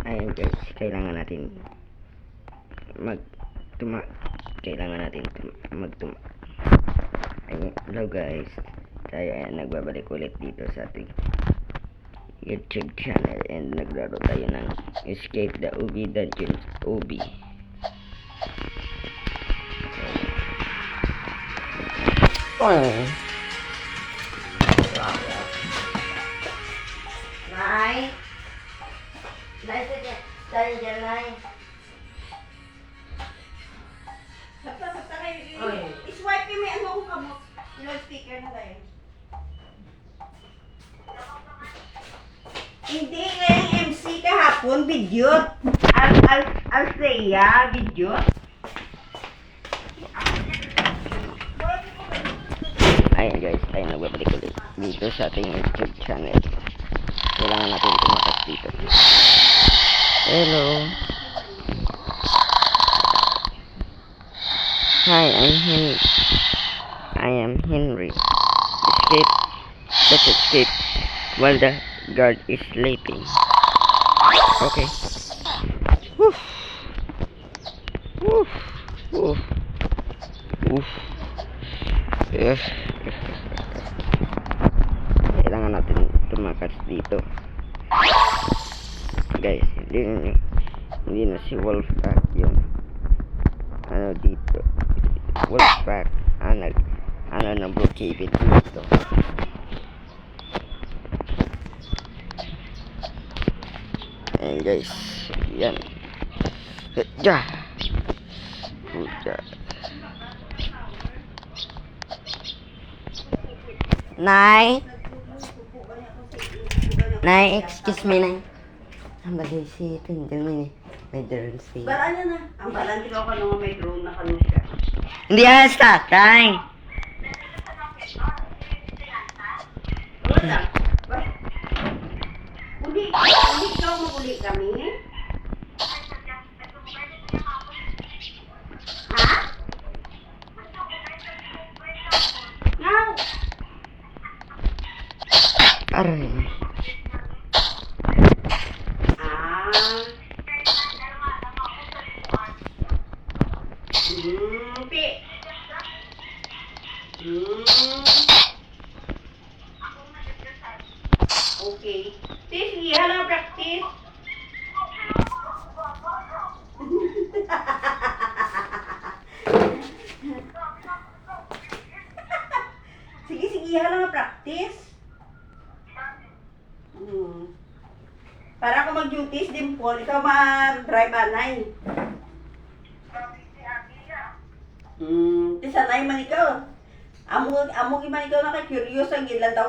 Ayun guys, kailangan natin magtuma. Ayun, hello guys. Tayo ay nagbabalik ulit dito sa ating YouTube channel and naglaro tayo ng Escape the Ubi Dungeons Ubi. Nay, tayo dyan, Nay. Sapta kayo. Iswipe mo ano ko kamot. Ilang speaker na tayo. Hindi yung MC kahapon, video. Althea, video. Ayun guys, tayo nagbabalik ulit dito sa ating YouTube channel. Kailangan natin tumakas dito. Hello. Hi, I am Henry. Let's escape while the guard is sleeping. Okay. Woof. Woof. Woof. Woof. Yes. Kailangan natin tumakas dito. Guys, hindi na si Wolfpack yung ano dito. Wolfpack na Brookhaven dito. Ayan guys, yan. Ja. Nay, excuse me, Nay. Ang bagay si Tindelmin eh. May drone si... Balaan niya na. Ang balaan din ako nung may drone na kanu siya. Hindi yan, tatay. Wala. Uli ikaw mag-uli kami. Ha? Ngaw. Aray. Pi. Okay. Sige, hala practice. Sige, hala practice. Para ako mag-duties din po, ikaw mag-drive anay. Tisanay man ikaw. Amo man ikaw na kay curious ang ilan daw.